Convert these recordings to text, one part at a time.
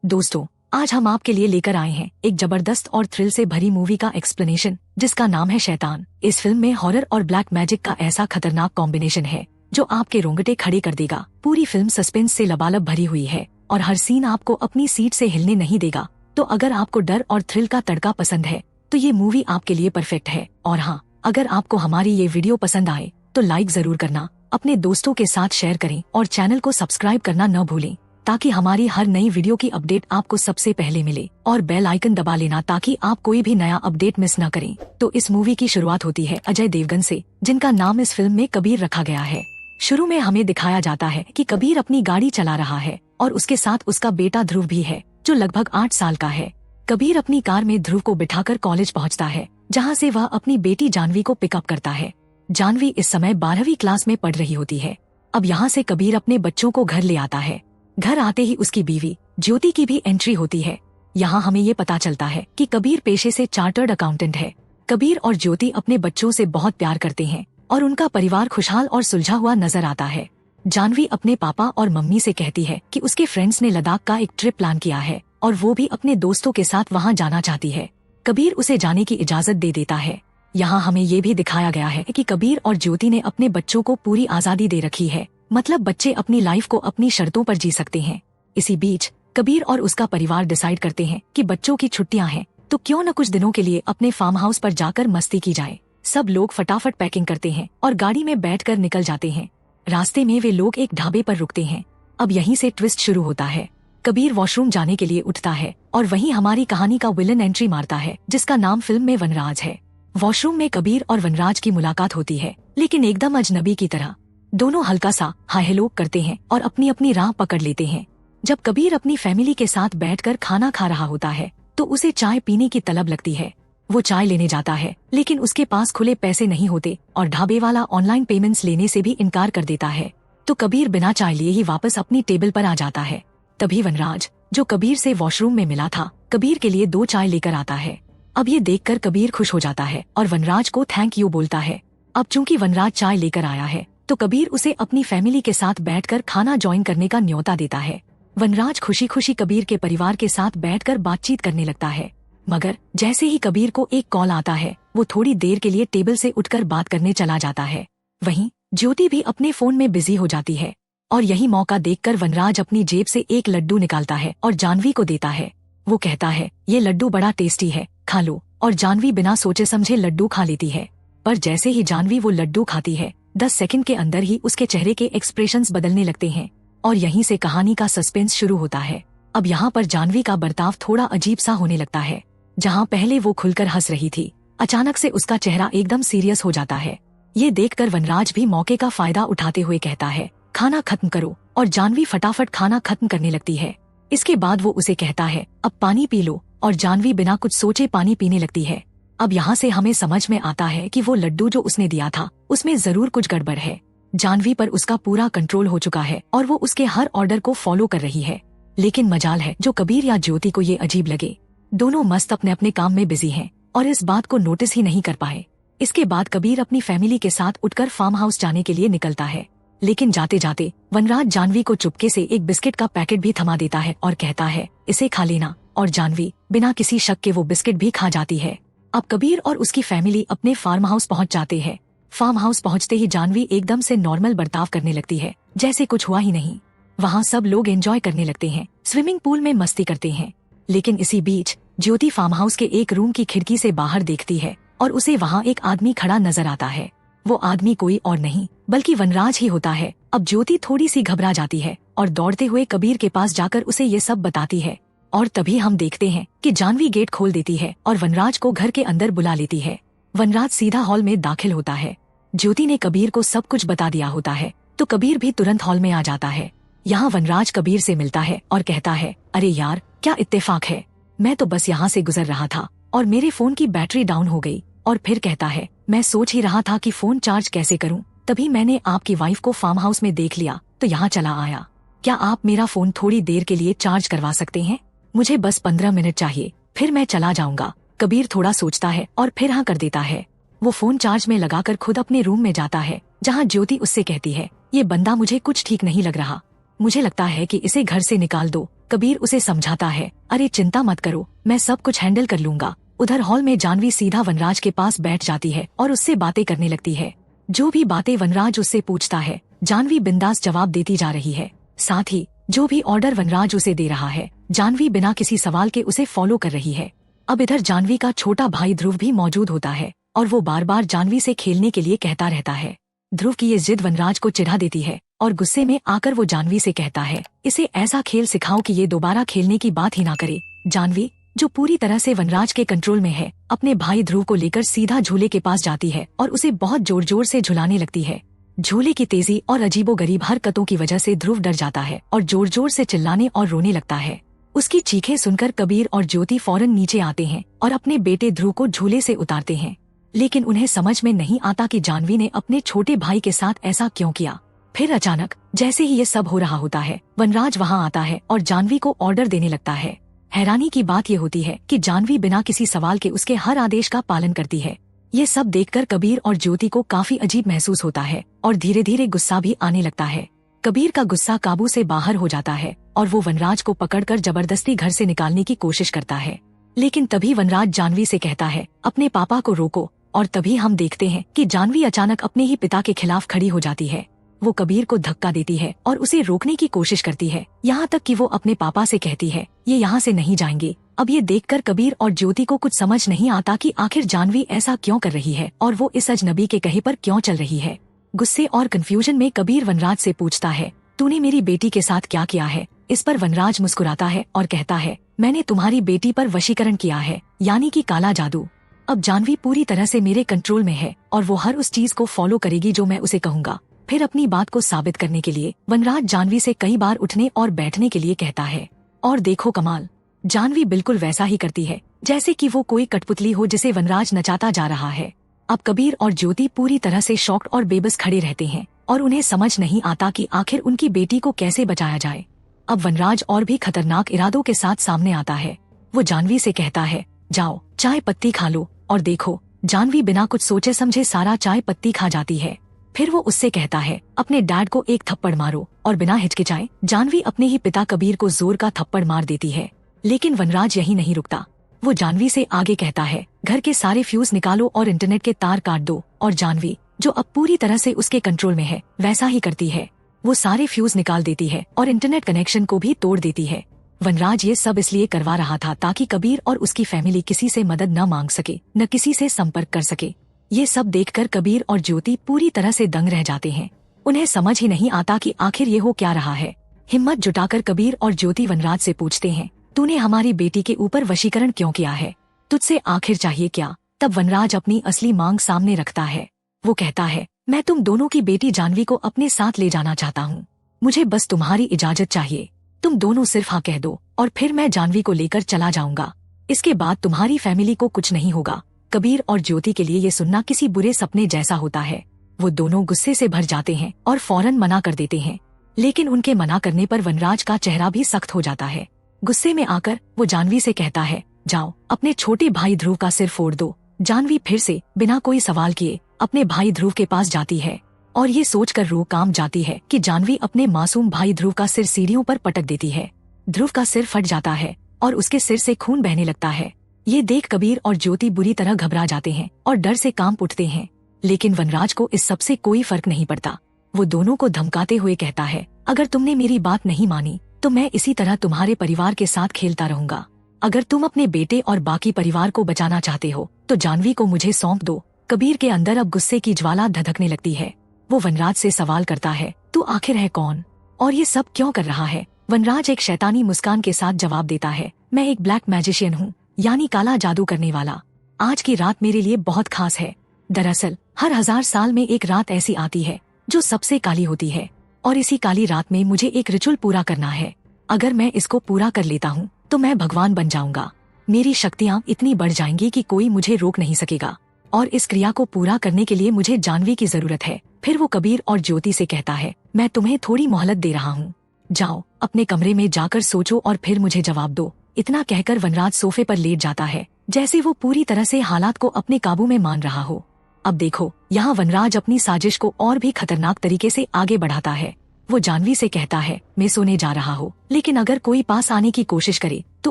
दोस्तों, आज हम आपके लिए लेकर आए हैं एक जबरदस्त और थ्रिल से भरी मूवी का एक्सप्लेनेशन जिसका नाम है शैतान। इस फिल्म में हॉरर और ब्लैक मैजिक का ऐसा खतरनाक कॉम्बिनेशन है जो आपके रोंगटे खड़े कर देगा। पूरी फिल्म सस्पेंस से लबालब भरी हुई है और हर सीन आपको अपनी सीट से हिलने नहीं देगा। तो अगर आपको डर और थ्रिल का तड़का पसंद है तो ये मूवी आपके लिए परफेक्ट है। और हाँ, अगर आपको हमारी ये वीडियो पसंद आए तो लाइक जरूर करना, अपने दोस्तों के साथ शेयर करें और चैनल को सब्सक्राइब करना न भूलें ताकि हमारी हर नई वीडियो की अपडेट आपको सबसे पहले मिले। और बेल आइकन दबा लेना ताकि आप कोई भी नया अपडेट मिस न करें। तो इस मूवी की शुरुआत होती है अजय देवगन से, जिनका नाम इस फिल्म में कबीर रखा गया है। शुरू में हमें दिखाया जाता है कि कबीर अपनी गाड़ी चला रहा है और उसके साथ उसका बेटा ध्रुव भी है जो लगभग 8 साल का है। कबीर अपनी कार में ध्रुव को बिठाकर कॉलेज पहुंचता है, जहां से वह अपनी बेटी जानवी को पिकअप करता है। जानवी इस समय 12वीं क्लास में पढ़ रही होती है। अब यहाँ से कबीर अपने बच्चों को घर ले आता है। घर आते ही उसकी बीवी ज्योति की भी एंट्री होती है। यहाँ हमें ये पता चलता है कि कबीर पेशे से चार्टर्ड अकाउंटेंट है। कबीर और ज्योति अपने बच्चों से बहुत प्यार करते हैं और उनका परिवार खुशहाल और सुलझा हुआ नजर आता है। जानवी अपने पापा और मम्मी से कहती है कि उसके फ्रेंड्स ने लद्दाख का एक ट्रिप प्लान किया है और वो भी अपने दोस्तों के साथ वहाँ जाना चाहती है। कबीर उसे जाने की इजाजत दे देता है। यहाँ हमें ये भी दिखाया गया है कि कबीर और ज्योति ने अपने बच्चों को पूरी आजादी दे रखी है, मतलब बच्चे अपनी लाइफ को अपनी शर्तों पर जी सकते हैं। इसी बीच कबीर और उसका परिवार डिसाइड करते हैं कि बच्चों की छुट्टियां हैं तो क्यों न कुछ दिनों के लिए अपने फार्म हाउस पर जाकर मस्ती की जाए। सब लोग फटाफट पैकिंग करते हैं और गाड़ी में बैठकर निकल जाते हैं। रास्ते में वे लोग एक ढाबे पर रुकते हैं। अब यहीं से ट्विस्ट शुरू होता है। कबीर वॉशरूम जाने के लिए उठता है और वहीं हमारी कहानी का विलन एंट्री मारता है, जिसका नाम फिल्म में वनराज है। वॉशरूम में कबीर और वनराज की मुलाकात होती है, लेकिन एकदम अजनबी की तरह। दोनों हल्का सा हाय हेलो करते हैं और अपनी अपनी राह पकड़ लेते हैं। जब कबीर अपनी फैमिली के साथ बैठकर खाना खा रहा होता है तो उसे चाय पीने की तलब लगती है। वो चाय लेने जाता है, लेकिन उसके पास खुले पैसे नहीं होते और ढाबे वाला ऑनलाइन पेमेंट्स लेने से भी इनकार कर देता है। तो कबीर बिना चाय लिए ही वापस अपनी टेबल पर आ जाता है। तभी वनराज, जो कबीर से वॉशरूम में मिला था, कबीर के लिए 2 चाय लेकर आता है। अब ये देखकर कबीर खुश हो जाता है और वनराज को थैंक यू बोलता है। अब चूंकि वनराज चाय लेकर आया है तो कबीर उसे अपनी फैमिली के साथ बैठकर खाना ज्वाइन करने का न्योता देता है। वनराज खुशी खुशी कबीर के परिवार के साथ बैठकर बातचीत करने लगता है, मगर जैसे ही कबीर को एक कॉल आता है वो थोड़ी देर के लिए टेबल से उठकर बात करने चला जाता है। वहीं ज्योति भी अपने फोन में बिजी हो जाती है और यही मौका देखकर वनराज अपनी जेब से एक लड्डू निकालता है और जानवी को देता है। वो कहता है, ये लड्डू बड़ा टेस्टी है, खा लो। और जानवी बिना सोचे समझे लड्डू खा लेती है। पर जैसे ही जानवी वो लड्डू खाती है, 10 सेकंड के अंदर ही उसके चेहरे के एक्सप्रेशंस बदलने लगते हैं और यहीं से कहानी का सस्पेंस शुरू होता है। अब यहाँ पर जानवी का बर्ताव थोड़ा अजीब सा होने लगता है। जहाँ पहले वो खुलकर हंस रही थी, अचानक से उसका चेहरा एकदम सीरियस हो जाता है। ये देखकर वनराज भी मौके का फायदा उठाते हुए कहता है, खाना खत्म करो। और जानवी फटाफट खाना खत्म करने लगती है। इसके बाद वो उसे कहता है, अब पानी पी लो। और जानवी बिना कुछ सोचे पानी पीने लगती है। अब यहाँ से हमें समझ में आता है कि वो लड्डू जो उसने दिया था उसमें जरूर कुछ गड़बड़ है। जानवी पर उसका पूरा कंट्रोल हो चुका है और वो उसके हर ऑर्डर को फॉलो कर रही है। लेकिन मजाल है जो कबीर या ज्योति को ये अजीब लगे। दोनों मस्त अपने अपने काम में बिजी हैं और इस बात को नोटिस ही नहीं कर पाए। इसके बाद कबीर अपनी फैमिली के साथ उठकर फार्म हाउस जाने के लिए निकलता है, लेकिन जाते जाते वनराज जानवी को चुपके से एक बिस्किट का पैकेट भी थमा देता है और कहता है, इसे खा लेना। और जानवी बिना किसी शक के वो बिस्किट भी खा जाती है। अब कबीर और उसकी फैमिली अपने फार्म हाउस पहुंच जाते हैं। फार्म हाउस पहुंचते ही जानवी एकदम से नॉर्मल बर्ताव करने लगती है, जैसे कुछ हुआ ही नहीं। वहाँ सब लोग एंजॉय करने लगते हैं, स्विमिंग पूल में मस्ती करते हैं। लेकिन इसी बीच ज्योति फार्म हाउस के एक रूम की खिड़की से बाहर देखती है और उसे वहाँ एक आदमी खड़ा नजर आता है। वो आदमी कोई और नहीं बल्कि वनराज ही होता है। अब ज्योति थोड़ी सी घबरा जाती है और दौड़ते हुए कबीर के पास जाकर उसे ये सब बताती है। और तभी हम देखते हैं कि जानवी गेट खोल देती है और वनराज को घर के अंदर बुला लेती है। वनराज सीधा हॉल में दाखिल होता है। ज्योति ने कबीर को सब कुछ बता दिया होता है तो कबीर भी तुरंत हॉल में आ जाता है। यहाँ वनराज कबीर से मिलता है और कहता है, अरे यार, क्या इत्तेफाक है, मैं तो बस यहाँ से गुजर रहा था और मेरे फोन की बैटरी डाउन हो गई। और फिर कहता है, मैं सोच ही रहा था कि फोन चार्ज कैसे करूं, तभी मैंने आपकी वाइफ को फार्म हाउस में देख लिया तो यहाँ चला आया। क्या आप मेरा फोन थोड़ी देर के लिए चार्ज करवा सकते हैं? मुझे बस 15 मिनट चाहिए, फिर मैं चला जाऊंगा। कबीर थोड़ा सोचता है और फिर हाँ कर देता है। वो फोन चार्ज में लगाकर खुद अपने रूम में जाता है, जहाँ ज्योति उससे कहती है, ये बंदा मुझे कुछ ठीक नहीं लग रहा, मुझे लगता है कि इसे घर से निकाल दो। कबीर उसे समझाता है, अरे चिंता मत करो, मैं सब कुछ हैंडल कर लूंगा। उधर हॉल में जानवी सीधा वनराज के पास बैठ जाती है और उससे बातें करने लगती है। जो भी बातें वनराज उससे पूछता है, जानवी बिंदास जवाब देती जा रही है। साथ ही जो भी ऑर्डर वनराज उसे दे रहा है, जानवी बिना किसी सवाल के उसे फॉलो कर रही है। अब इधर जानवी का छोटा भाई ध्रुव भी मौजूद होता है और वो बार बार जानवी से खेलने के लिए कहता रहता है। ध्रुव की ये जिद वनराज को चिढ़ा देती है और गुस्से में आकर वो जानवी से कहता है, इसे ऐसा खेल सिखाओ कि ये दोबारा खेलने की बात ही ना करे। जानवी, जो पूरी तरह से वनराज के कंट्रोल में है, अपने भाई ध्रुव को लेकर सीधा झूले के पास जाती है और उसे बहुत जोर जोर से झुलाने लगती है। झूले की तेजी और अजीबोगरीब हरकतों की वजह से ध्रुव डर जाता है और जोर जोर से चिल्लाने और रोने लगता है। उसकी चीखें सुनकर कबीर और ज्योति फौरन नीचे आते हैं और अपने बेटे ध्रुव को झूले से उतारते हैं। लेकिन उन्हें समझ में नहीं आता कि जानवी ने अपने छोटे भाई के साथ ऐसा क्यों किया। फिर अचानक जैसे ही ये सब हो रहा होता है, वनराज वहाँ आता है और जानवी को ऑर्डर देने लगता है। हैरानी की बात ये होती है कि जानवी बिना किसी सवाल के उसके हर आदेश का पालन करती है। ये सब देखकर कबीर और ज्योति को काफी अजीब महसूस होता है और धीरे धीरे गुस्सा भी आने लगता है। कबीर का गुस्सा काबू से बाहर हो जाता है और वो वनराज को पकड़कर जबरदस्ती घर से निकालने की कोशिश करता है। लेकिन तभी वनराज जानवी से कहता है, अपने पापा को रोको। और तभी हम देखते हैं कि जानवी अचानक अपने ही पिता के खिलाफ खड़ी हो जाती है। वो कबीर को धक्का देती है और उसे रोकने की कोशिश करती है, यहाँ तक कि वो अपने पापा से कहती है, ये यहाँ से नहीं जाएंगे। अब ये देखकर कबीर और ज्योति को कुछ समझ नहीं आता कि आखिर जानवी ऐसा क्यों कर रही है और वो इस अजनबी के कहे पर क्यों चल रही है। गुस्से और कंफ्यूजन में कबीर वनराज से पूछता है, तूने मेरी बेटी के साथ क्या किया है। इस पर वनराज मुस्कुराता है और कहता है, मैंने तुम्हारी बेटी पर वशीकरण किया है, यानी कि काला जादू। अब जानवी पूरी तरह से मेरे कंट्रोल में है और वो हर उस चीज को फॉलो करेगी जो मैं उसे कहूँगा। फिर अपनी बात को साबित करने के लिए वनराज जानवी से कई बार उठने और बैठने के लिए कहता है। और देखो कमाल, जानवी बिल्कुल वैसा ही करती है जैसे कि वो कोई कठपुतली हो जिसे वनराज नचाता जा रहा है। अब कबीर और ज्योति पूरी तरह से शॉक्ड और बेबस खड़े रहते हैं और उन्हें समझ नहीं आता कि आखिर उनकी बेटी को कैसे बचाया जाए। अब वनराज और भी खतरनाक इरादों के साथ सामने आता है। वो जानवी से कहता है, जाओ चाय पत्ती खा लो। और देखो, जानवी बिना कुछ सोचे समझे सारा चाय पत्ती खा जाती है। फिर वो उससे कहता है, अपने डैड को एक थप्पड़ मारो। और बिना हिचकिचाए जानवी अपने ही पिता कबीर को जोर का थप्पड़ मार देती है। लेकिन वनराज यही नहीं रुकता। वो जानवी से आगे कहता है, घर के सारे फ्यूज निकालो और इंटरनेट के तार काट दो। और जानवी, जो अब पूरी तरह से उसके कंट्रोल में है, वैसा ही करती है। वो सारे फ्यूज निकाल देती है और इंटरनेट कनेक्शन को भी तोड़ देती है। वनराज ये सब इसलिए करवा रहा था ताकि कबीर और उसकी फैमिली किसी से मदद न मांग सके, न किसी से संपर्क कर सके। ये सब देखकर कबीर और ज्योति पूरी तरह से दंग रह जाते हैं। उन्हें समझ ही नहीं आता कि आखिर ये हो क्या रहा है। हिम्मत जुटाकर कबीर और ज्योति वनराज से पूछते हैं, तूने हमारी बेटी के ऊपर वशीकरण क्यों किया है? तुझसे आखिर चाहिए क्या? तब वनराज अपनी असली मांग सामने रखता है। वो कहता है, मैं तुम दोनों की बेटी जानवी को अपने साथ ले जाना चाहता हूँ। मुझे बस तुम्हारी इजाजत चाहिए। तुम दोनों सिर्फ हाँ कह दो और फिर मैं जानवी को लेकर चला जाऊंगा। इसके बाद तुम्हारी फैमिली को कुछ नहीं होगा। कबीर और ज्योति के लिए ये सुनना किसी बुरे सपने जैसा होता है। वो दोनों गुस्से से भर जाते हैं और फौरन मना कर देते हैं। लेकिन उनके मना करने पर वनराज का चेहरा भी सख्त हो जाता है। गुस्से में आकर वो जानवी से कहता है, जाओ अपने छोटे भाई ध्रुव का सिर फोड़ दो। जानवी फिर से बिना कोई सवाल किए अपने भाई ध्रुव के पास जाती है और ये सोचकर रूह काम जाती है कि जानवी अपने मासूम भाई ध्रुव का सिर सीढ़ियों पर पटक देती है। ध्रुव का सिर फट जाता है और उसके सिर से खून बहने लगता है। ये देख कबीर और ज्योति बुरी तरह घबरा जाते हैं और डर से कांप उठते हैं। लेकिन वनराज को इस सब से कोई फर्क नहीं पड़ता। वो दोनों को धमकाते हुए कहता है, अगर तुमने मेरी बात नहीं मानी तो मैं इसी तरह तुम्हारे परिवार के साथ खेलता रहूंगा। अगर तुम अपने बेटे और बाकी परिवार को बचाना चाहते हो तो जानवी को मुझे सौंप दो। कबीर के अंदर अब गुस्से की ज्वाला धधकने लगती है। वो वनराज से सवाल करता है, तू आखिर है कौन और ये सब क्यों कर रहा है? वनराज एक शैतानी मुस्कान के साथ जवाब देता है, मैं एक ब्लैक मैजिशियन हूँ, यानी काला जादू करने वाला। आज की रात मेरे लिए बहुत खास है। दरअसल हर 1000 साल में एक रात ऐसी आती है जो सबसे काली होती है और इसी काली रात में मुझे एक रिचुअल पूरा करना है। अगर मैं इसको पूरा कर लेता हूँ तो मैं भगवान बन जाऊंगा। मेरी शक्तियाँ इतनी बढ़ जाएंगी कि कोई मुझे रोक नहीं सकेगा और इस क्रिया को पूरा करने के लिए मुझे जानवी की जरूरत है। फिर वो कबीर और ज्योति से कहता है, मैं तुम्हें थोड़ी मोहलत दे रहा हूँ, जाओ अपने कमरे में जाकर सोचो और फिर मुझे जवाब दो। इतना कहकर वनराज सोफे पर लेट जाता है जैसे वो पूरी तरह से हालात को अपने काबू में मान रहा हो। अब देखो, यहाँ वनराज अपनी साजिश को और भी खतरनाक तरीके से आगे बढ़ाता है। वो जानवी से कहता है, मैं सोने जा रहा हूँ, लेकिन अगर कोई पास आने की कोशिश करे तो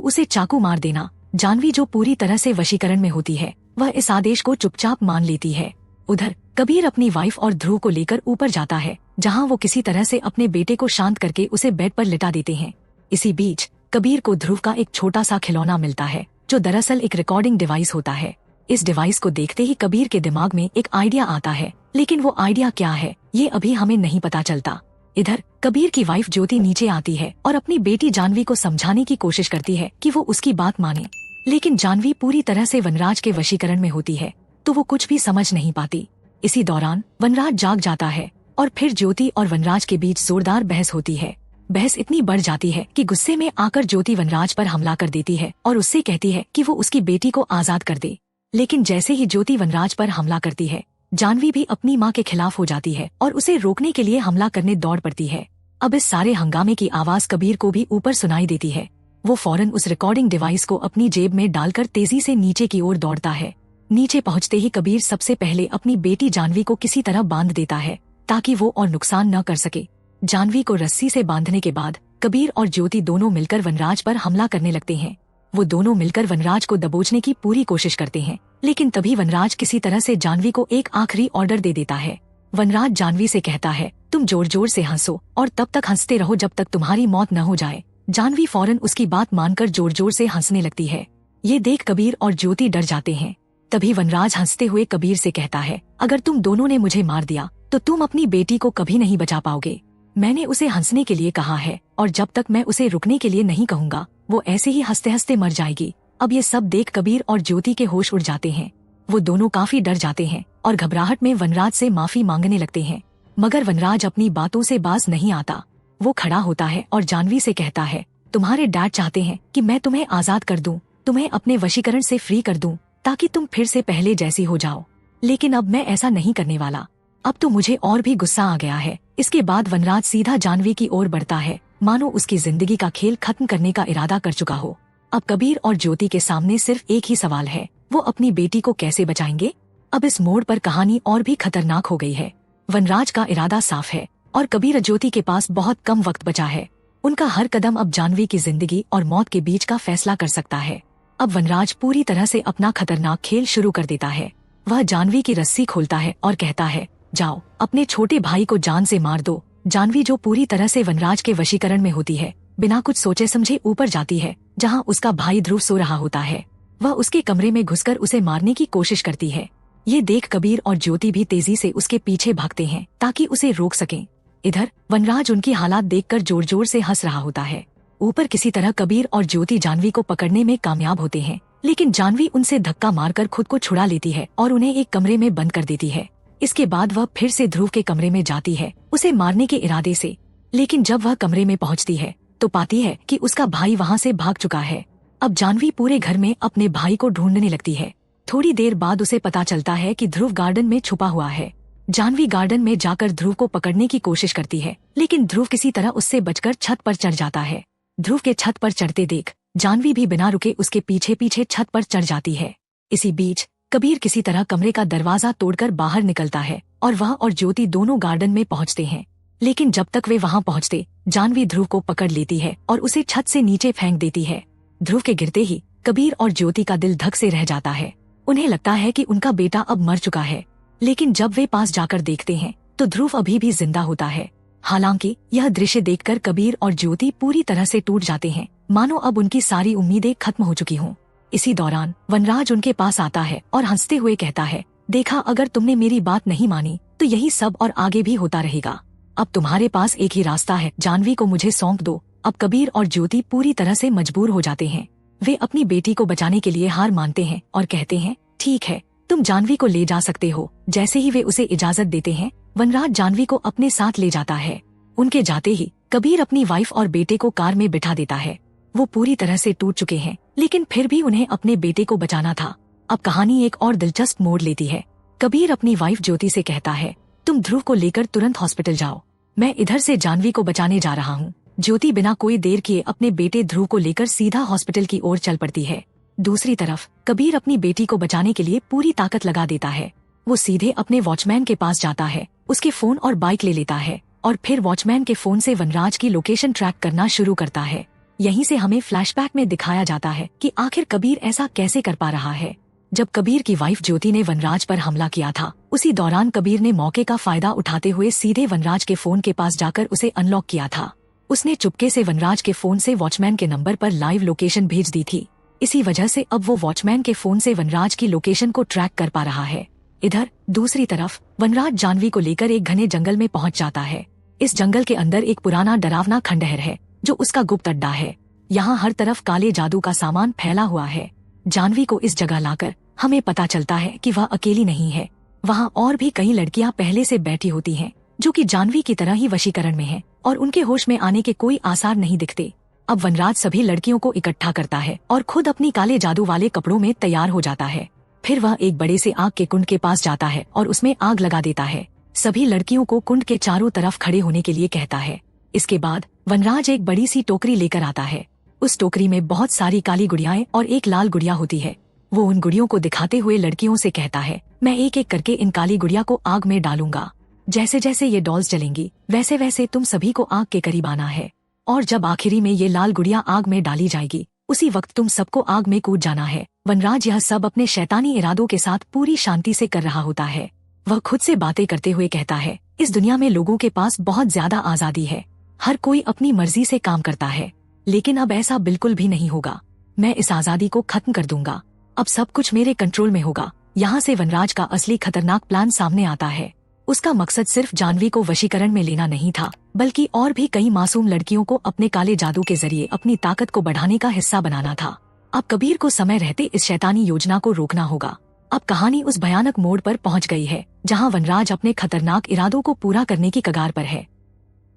उसे चाकू मार देना। जानवी जो पूरी तरह से वशीकरण में होती है, वह इस आदेश को चुपचाप मान लेती है। उधर कबीर अपनी वाइफ और ध्रुव को लेकर ऊपर जाता है, जहाँ वो किसी तरह से अपने बेटे को शांत करके उसे बेड पर लिटा देते हैं। इसी बीच कबीर को ध्रुव का एक छोटा सा खिलौना मिलता है, जो दरअसल एक रिकॉर्डिंग डिवाइस होता है। इस डिवाइस को देखते ही कबीर के दिमाग में एक आइडिया आता है, लेकिन वो आइडिया क्या है ये अभी हमें नहीं पता चलता। इधर कबीर की वाइफ ज्योति नीचे आती है और अपनी बेटी जानवी को समझाने की कोशिश करती है कि वो उसकी बात माने, लेकिन जानवी पूरी तरह से वनराज के वशीकरण में होती है, तो वो कुछ भी समझ नहीं पाती। इसी दौरान वनराज जाग जाता है और फिर ज्योति और वनराज के बीच जोरदार बहस होती है। बहस इतनी बढ़ जाती है कि गुस्से में आकर ज्योति वनराज पर हमला कर देती है और उससे कहती है कि वो उसकी बेटी को आजाद कर दे। लेकिन जैसे ही ज्योति वनराज पर हमला करती है, जानवी भी अपनी माँ के खिलाफ हो जाती है और उसे रोकने के लिए हमला करने दौड़ पड़ती है। अब इस सारे हंगामे की आवाज कबीर को भी ऊपर सुनाई देती है। वो फौरन उस रिकॉर्डिंग डिवाइस को अपनी जेब में डालकर तेजी से नीचे की ओर दौड़ता है। नीचे पहुंचते ही कबीर सबसे पहले अपनी बेटी जानवी को किसी तरह बांध देता है, ताकि वो और नुकसान न कर सके। जानवी को रस्सी से बांधने के बाद कबीर और ज्योति दोनों मिलकर वनराज पर हमला करने लगते हैं। वो दोनों मिलकर वनराज को दबोचने की पूरी कोशिश करते हैं, लेकिन तभी वनराज किसी तरह से जानवी को एक आखिरी ऑर्डर दे देता है। वनराज जानवी से कहता है, तुम जोर जोर से हंसो और तब तक हंसते रहो जब तक तुम्हारी मौत न हो जाए। जानवी फौरन उसकी बात मानकर जोर जोर से हंसने लगती है। ये देख कबीर और ज्योति डर जाते हैं। तभी वनराज हंसते हुए कबीर से कहता है, अगर तुम दोनों ने मुझे मार दिया तो तुम अपनी बेटी को कभी नहीं बचा पाओगे। मैंने उसे हंसने के लिए कहा है और जब तक मैं उसे रुकने के लिए नहीं कहूँगा, वो ऐसे ही हंसते हंसते मर जाएगी। अब ये सब देख कबीर और ज्योति के होश उड़ जाते हैं। वो दोनों काफी डर जाते हैं और घबराहट में वनराज से माफी मांगने लगते हैं, मगर वनराज अपनी बातों से बाज नहीं आता। वो खड़ा होता है और जानवी से कहता है, तुम्हारे डैड चाहते हैं कि मैं तुम्हें आजाद कर दूं, तुम्हें अपने वशीकरण से फ्री कर दूं, ताकि तुम फिर से पहले जैसी हो जाओ। लेकिन अब मैं ऐसा नहीं करने वाला। अब तो मुझे और भी गुस्सा आ गया है। इसके बाद वनराज सीधा जानवी की ओर बढ़ता है, मानो उसकी जिंदगी का खेल खत्म करने का इरादा कर चुका हो। अब कबीर और ज्योति के सामने सिर्फ एक ही सवाल है, वो अपनी बेटी को कैसे बचाएंगे। अब इस मोड़ पर कहानी और भी खतरनाक हो गई है। वनराज का इरादा साफ है और कबीर और ज्योति के पास बहुत कम वक्त बचा है। उनका हर कदम अब जानवी की जिंदगी और मौत के बीच का फैसला कर सकता है। अब वनराज पूरी तरह से अपना खतरनाक खेल शुरू कर देता है। वह जानवी की रस्सी खोलता है और कहता है, जाओ अपने छोटे भाई को जान से मार दो। जानवी जो पूरी तरह से वनराज के वशीकरण में होती है, बिना कुछ सोचे समझे ऊपर जाती है, जहाँ उसका भाई ध्रुव सो रहा होता है। वह उसके कमरे में घुसकर उसे मारने की कोशिश करती है। ये देख कबीर और ज्योति भी तेजी से उसके पीछे भागते हैं ताकि उसे रोक सकें। इधर वनराज उनकी हालात देखकर जोर जोर से हंस रहा होता है। ऊपर किसी तरह कबीर और ज्योति जानवी को पकड़ने में कामयाब होते हैं, लेकिन जानवी उनसे धक्का मारकर खुद को छुड़ा लेती है और उन्हें एक कमरे में बंद कर देती है। इसके बाद वह फिर से ध्रुव के कमरे में जाती है, उसे मारने के इरादे से। लेकिन जब वह कमरे में पहुंचती है तो पाती है कि उसका भाई वहां से भाग चुका है। अब जानवी पूरे घर में अपने भाई को ढूंढने लगती है। थोड़ी देर बाद उसे पता चलता है कि ध्रुव गार्डन में छुपा हुआ है। जानवी गार्डन में जाकर ध्रुव को पकड़ने की कोशिश करती है, लेकिन ध्रुव किसी तरह उससे बचकर छत पर चढ़ जाता है। ध्रुव के छत पर चढ़ते देख जानवी भी बिना रुके उसके पीछे पीछे छत पर चढ़ जाती है। इसी बीच कबीर किसी तरह कमरे का दरवाजा तोड़कर बाहर निकलता है और वह और ज्योति दोनों गार्डन में पहुंचते हैं। लेकिन जब तक वे वहां पहुंचते, जानवी ध्रुव को पकड़ लेती है और उसे छत से नीचे फेंक देती है। ध्रुव के गिरते ही कबीर और ज्योति का दिल धक से रह जाता है। उन्हें लगता है कि उनका बेटा अब मर चुका है, लेकिन जब वे पास जाकर देखते हैं तो ध्रुव अभी भी जिंदा होता है। हालांकि यह दृश्य देखकर कबीर और ज्योति पूरी तरह से टूट जाते हैं, मानो अब उनकी सारी उम्मीदें खत्म हो चुकी हों। इसी दौरान वनराज उनके पास आता है और हंसते हुए कहता है, देखा, अगर तुमने मेरी बात नहीं मानी तो यही सब और आगे भी होता रहेगा। अब तुम्हारे पास एक ही रास्ता है, जानवी को मुझे सौंप दो। अब कबीर और ज्योति पूरी तरह से मजबूर हो जाते हैं। वे अपनी बेटी को बचाने के लिए हार मानते हैं और कहते हैं, ठीक है, तुम जानवी को ले जा सकते हो। जैसे ही वे उसे इजाजत देते हैं, वनराज जानवी को अपने साथ ले जाता है। उनके जाते ही कबीर अपनी वाइफ और बेटे को कार में बिठा देता है। वो पूरी तरह से टूट चुके हैं, लेकिन फिर भी उन्हें अपने बेटे को बचाना था। अब कहानी एक और दिलचस्प मोड़ लेती है। कबीर अपनी वाइफ ज्योति से कहता है, तुम ध्रुव को लेकर तुरंत हॉस्पिटल जाओ, मैं इधर से जानवी को बचाने जा रहा हूँ। ज्योति बिना कोई देर किए अपने बेटे ध्रुव को लेकर सीधा हॉस्पिटल की ओर चल पड़ती है। दूसरी तरफ कबीर अपनी बेटी को बचाने के लिए पूरी ताकत लगा देता है। वो सीधे अपने वॉचमैन के पास जाता है, उसके फोन और बाइक ले लेता है और फिर वॉचमैन के फोन से वनराज की लोकेशन ट्रैक करना शुरू करता है। यहीं से हमें फ्लैशबैक में दिखाया जाता है कि आखिर कबीर ऐसा कैसे कर पा रहा है। जब कबीर की वाइफ ज्योति ने वनराज पर हमला किया था, उसी दौरान कबीर ने मौके का फायदा उठाते हुए सीधे वनराज के फोन के पास जाकर उसे अनलॉक किया था। उसने चुपके से वनराज के फोन से वॉचमैन के नंबर पर लाइव लोकेशन भेज दी थी। इसी वजह से अब वो वॉचमैन के फोन से वनराज की लोकेशन को ट्रैक कर पा रहा है। इधर दूसरी तरफ वनराज जानवी को लेकर एक घने जंगल में पहुंच जाता है। इस जंगल के अंदर एक पुराना डरावना खंडहर है जो उसका गुप्त अड्डा है। यहाँ हर तरफ काले जादू का सामान फैला हुआ है। जानवी को इस जगह लाकर हमें पता चलता है कि वह अकेली नहीं है। वहाँ और भी कई लड़कियाँ पहले से बैठी होती हैं, जो कि जानवी की तरह ही वशीकरण में हैं और उनके होश में आने के कोई आसार नहीं दिखते। अब वनराज सभी लड़कियों को इकट्ठा करता है और खुद अपनी काले जादू वाले कपड़ों में तैयार हो जाता है। फिर वह एक बड़े से आग के कुंड के पास जाता है और उसमें आग लगा देता है। सभी लड़कियों को कुंड के चारों तरफ खड़े होने के लिए कहता है। इसके बाद वनराज एक बड़ी सी टोकरी लेकर आता है। उस टोकरी में बहुत सारी काली गुड़ियाएं और एक लाल गुड़िया होती है। वो उन गुड़ियों को दिखाते हुए लड़कियों से कहता है, मैं एक एक करके इन काली गुड़िया को आग में डालूंगा। जैसे जैसे ये डॉल्स जलेंगी वैसे वैसे तुम सभी को आग के करीब आना है, और जब आखिरी में ये लाल गुड़िया आग में डाली जाएगी उसी वक्त तुम सबको आग में कूद जाना है। वनराज यह सब अपने शैतानी इरादों के साथ पूरी शांति से कर रहा होता है। वह खुद से बातें करते हुए कहता है, इस दुनिया में लोगों के पास बहुत ज्यादा आजादी है। हर कोई अपनी मर्जी से काम करता है, लेकिन अब ऐसा बिल्कुल भी नहीं होगा। मैं इस आजादी को खत्म कर दूंगा। अब सब कुछ मेरे कंट्रोल में होगा। यहाँ से वनराज का असली खतरनाक प्लान सामने आता है। उसका मकसद सिर्फ जानवी को वशीकरण में लेना नहीं था, बल्कि और भी कई मासूम लड़कियों को अपने काले जादू के जरिए अपनी ताकत को बढ़ाने का हिस्सा बनाना था। अब कबीर को समय रहते इस शैतानी योजना को रोकना होगा। अब कहानी उस भयानक मोड़ पर पहुंच गई है जहां वनराज अपने खतरनाक इरादों को पूरा करने की कगार पर है।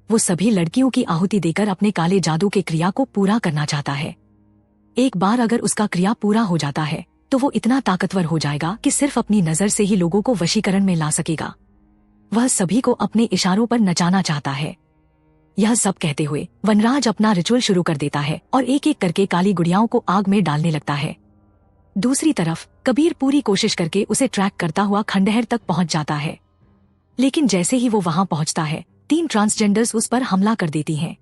वो सभी लड़कियों की आहुति देकर अपने काले जादू के क्रिया को पूरा करना चाहता है। एक बार अगर उसका क्रिया पूरा हो जाता है तो वो इतना ताकतवर हो जाएगा कि सिर्फ अपनी नजर से ही लोगों को वशीकरण में ला सकेगा। वह सभी को अपने इशारों पर नचाना चाहता है। यह सब कहते हुए वनराज अपना रिचुअल शुरू कर देता है और एक एक करके काली गुड़ियाओं को आग में डालने लगता है। दूसरी तरफ कबीर पूरी कोशिश करके उसे ट्रैक करता हुआ खंडहर तक पहुंच जाता है, लेकिन जैसे ही वो वहां पहुंचता है 3 ट्रांसजेंडर्स उस पर हमला कर देती हैं।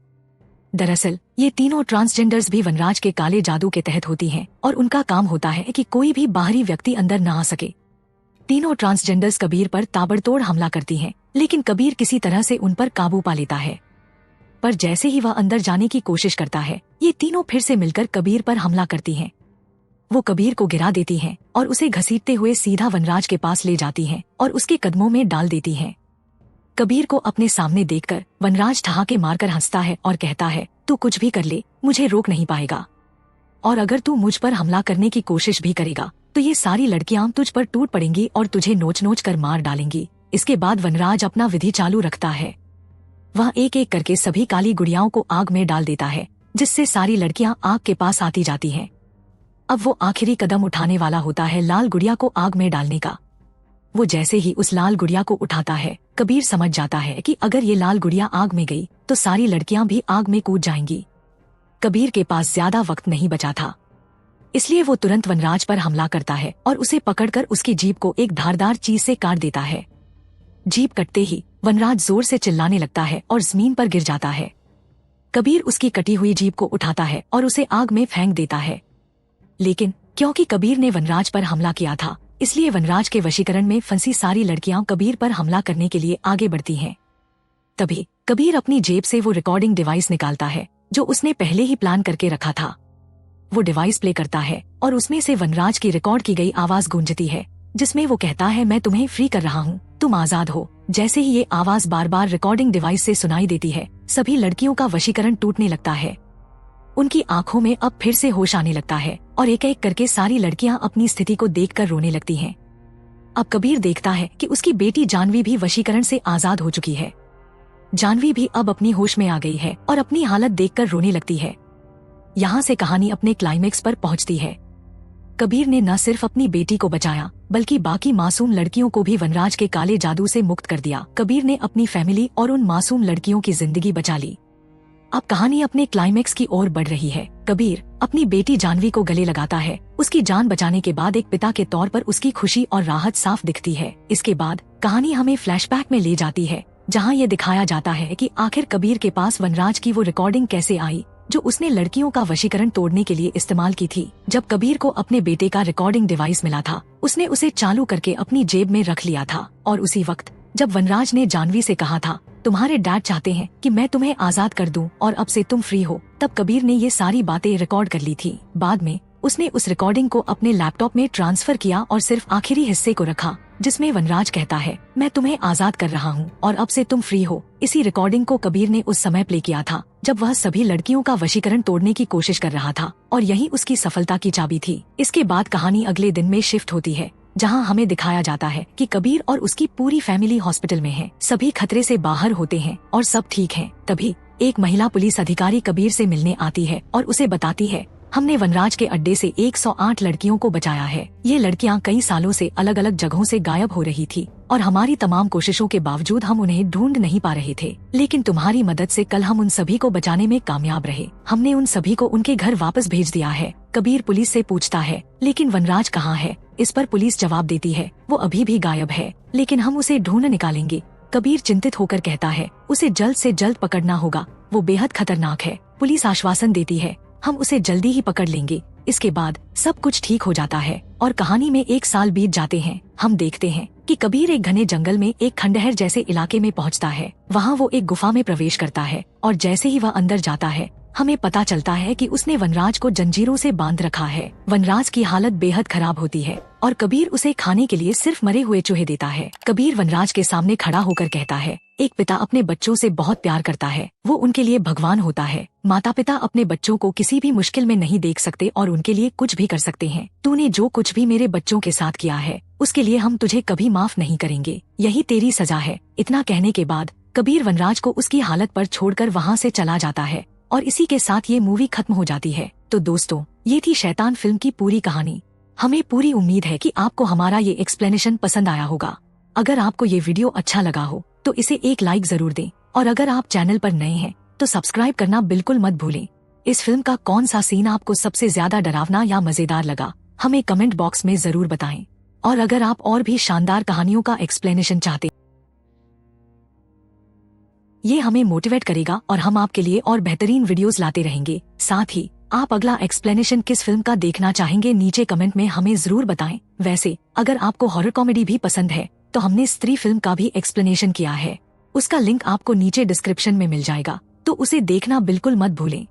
दरअसल ये तीनों ट्रांसजेंडर्स भी वनराज के काले जादू के तहत होती हैं और उनका काम होता है कि कोई भी बाहरी व्यक्ति अंदर न आ सके। तीनों ट्रांसजेंडर्स कबीर पर ताबड़तोड़ हमला करती हैं, लेकिन कबीर किसी तरह से उन पर काबू पा लेता है। पर जैसे ही वह अंदर जाने की कोशिश करता है, ये तीनों फिर से मिलकर कबीर पर हमला करती हैं। वो कबीर को गिरा देती हैं और उसे घसीटते हुए सीधा वनराज के पास ले जाती हैं और उसके कदमों में डाल देती हैं। कबीर को अपने सामने देखकर वनराज ठहाके मारकर हंसता है और कहता है, तू कुछ भी कर ले, मुझे रोक नहीं पाएगा। और अगर तू मुझ पर हमला करने की कोशिश भी करेगा तो ये सारी लड़कियां तुझ पर टूट पड़ेंगी और तुझे नोच नोच कर मार डालेंगी। इसके बाद वनराज अपना विधि चालू रखता है। वह एक एक करके सभी काली गुड़ियाओं को आग में डाल देता है, जिससे सारी लड़कियां आग के पास आती जाती हैं। अब वो आखिरी कदम उठाने वाला होता है लाल गुड़िया को आग में डालने का। वो जैसे ही उस लाल गुड़िया को उठाता है, कबीर समझ जाता है कि अगर ये लाल गुड़िया आग में गई तो सारी लड़कियां भी आग में कूद जाएंगी। कबीर के पास ज्यादा वक्त नहीं बचा था, इसलिए वो तुरंत वनराज पर हमला करता है और उसे पकड़कर उसकी जीभ को एक धारदार चीज से काट देता है। जीभ कटते ही वनराज जोर से चिल्लाने लगता है और जमीन पर गिर जाता है। कबीर उसकी कटी हुई जीभ को उठाता है और उसे आग में फेंक देता है। लेकिन क्योंकि कबीर ने वनराज पर हमला किया था, इसलिए वनराज के वशीकरण में फंसी सारी लड़कियां कबीर पर हमला करने के लिए आगे बढ़ती हैं। तभी कबीर अपनी जेब से वो रिकॉर्डिंग डिवाइस निकालता है जो उसने पहले ही प्लान करके रखा था। वो डिवाइस प्ले करता है और उसमें से वनराज की रिकॉर्ड की गई आवाज गूंजती है, जिसमें वो कहता है, मैं तुम्हें फ्री कर रहा हूँ, तुम आजाद हो। जैसे ही ये आवाज बार बार रिकॉर्डिंग डिवाइस से सुनाई देती है, सभी लड़कियों का वशीकरण टूटने लगता है। उनकी आंखों में अब फिर से होश आने लगता है और एक एक करके सारी लड़कियां अपनी स्थिति को देखकर रोने लगती हैं। अब कबीर देखता है कि उसकी बेटी जानवी भी वशीकरण से आजाद हो चुकी है। जानवी भी अब अपनी होश में आ गई है और अपनी हालत देखकर रोने लगती है। यहाँ से कहानी अपने क्लाइमेक्स पर पहुँचती है। कबीर ने न सिर्फ अपनी बेटी को बचाया, बल्कि बाकी मासूम लड़कियों को भी वनराज के काले जादू से मुक्त कर दिया। कबीर ने अपनी फैमिली और उन मासूम लड़कियों की जिंदगी बचा ली। अब कहानी अपने क्लाइमेक्स की ओर बढ़ रही है। कबीर अपनी बेटी जानवी को गले लगाता है। उसकी जान बचाने के बाद एक पिता के तौर पर उसकी खुशी और राहत साफ दिखती है। इसके बाद कहानी हमें फ्लैशबैक में ले जाती है, जहाँ ये दिखाया जाता है कि आखिर कबीर के पास वनराज की वो रिकॉर्डिंग कैसे आई जो उसने लड़कियों का वशीकरण तोड़ने के लिए इस्तेमाल की थी। जब कबीर को अपने बेटे का रिकॉर्डिंग डिवाइस मिला था, उसने उसे चालू करके अपनी जेब में रख लिया था। और उसी वक्त जब वनराज ने जानवी से कहा था, तुम्हारे डैड चाहते हैं कि मैं तुम्हें आजाद कर दूं और अब से तुम फ्री हो, तब कबीर ने ये सारी बातें रिकॉर्ड कर ली थी। बाद में उसने उस रिकॉर्डिंग को अपने लैपटॉप में ट्रांसफर किया और सिर्फ आखिरी हिस्से को रखा जिसमें वनराज कहता है, मैं तुम्हें आजाद कर रहा हूँ और अब से तुम फ्री हो। इसी रिकॉर्डिंग को कबीर ने उस समय प्ले किया था जब वह सभी लड़कियों का वशीकरण तोड़ने की कोशिश कर रहा था और यही उसकी सफलता की चाबी थी। इसके बाद कहानी अगले दिन में शिफ्ट होती है, जहां हमें दिखाया जाता है कि कबीर और उसकी पूरी फैमिली हॉस्पिटल में है। सभी खतरे से बाहर होते हैं और सब ठीक है। तभी एक महिला पुलिस अधिकारी कबीर से मिलने आती है और उसे बताती है, हमने वनराज के अड्डे से 108 लड़कियों को बचाया है। ये लड़कियां कई सालों से अलग अलग जगहों से गायब हो रही थी और हमारी तमाम कोशिशों के बावजूद हम उन्हें ढूंढ नहीं पा रहे थे, लेकिन तुम्हारी मदद से कल हम उन सभी को बचाने में कामयाब रहे। हमने उन सभी को उनके घर वापस भेज दिया है। कबीर पुलिस से पूछता है, लेकिन वनराज कहाँ है? इस पर पुलिस जवाब देती है, वो अभी भी गायब है, लेकिन हम उसे ढूंढ निकालेंगे। कबीर चिंतित होकर कहता है, उसे जल्द से जल्द पकड़ना होगा, वो बेहद खतरनाक है। पुलिस आश्वासन देती है, हम उसे जल्दी ही पकड़ लेंगे। इसके बाद सब कुछ ठीक हो जाता है और कहानी में 1 साल बीत जाते हैं। हम देखते हैं कि कबीर एक घने जंगल में एक खंडहर जैसे इलाके में पहुंचता है। वहां वो एक गुफा में प्रवेश करता है और जैसे ही वह अंदर जाता है, हमें पता चलता है कि उसने वनराज को जंजीरों से बांध रखा है। वनराज की हालत बेहद खराब होती है और कबीर उसे खाने के लिए सिर्फ मरे हुए चूहे देता है। कबीर वनराज के सामने खड़ा होकर कहता है, एक पिता अपने बच्चों से बहुत प्यार करता है, वो उनके लिए भगवान होता है। माता पिता अपने बच्चों को किसी भी मुश्किल में नहीं देख सकते और उनके लिए कुछ भी कर सकते हैं। तूने जो कुछ भी मेरे बच्चों के साथ किया है, उसके लिए हम तुझे कभी माफ नहीं करेंगे, यही तेरी सजा है। इतना कहने के बाद कबीर वनराज को उसकी हालत पर छोड़कर वहाँ से चला जाता है और इसी के साथ ये मूवी खत्म हो जाती है। तो दोस्तों, ये थी शैतान फिल्म की पूरी कहानी। हमें पूरी उम्मीद है कि आपको हमारा ये एक्सप्लेनेशन पसंद आया होगा। अगर आपको ये वीडियो अच्छा लगा हो तो इसे एक लाइक जरूर दें और अगर आप चैनल पर नए हैं तो सब्सक्राइब करना बिल्कुल मत भूलें। इस फिल्म का कौन सा सीन आपको सबसे ज्यादा डरावना या मजेदार लगा, हमें कमेंट बॉक्स में जरूर बताएं। और अगर आप और भी शानदार कहानियों का एक्सप्लेनेशन चाहते हैं, ये हमें मोटिवेट करेगा और हम आपके लिए और बेहतरीन वीडियोस लाते रहेंगे। साथ ही आप अगला एक्सप्लेनेशन किस फिल्म का देखना चाहेंगे, नीचे कमेंट में हमें जरूर बताएं। वैसे अगर आपको हॉरर कॉमेडी भी पसंद है तो हमने स्त्री फिल्म का भी एक्सप्लेनेशन किया है, उसका लिंक आपको नीचे डिस्क्रिप्शन में मिल जाएगा, तो उसे देखना बिल्कुल मत भूलें।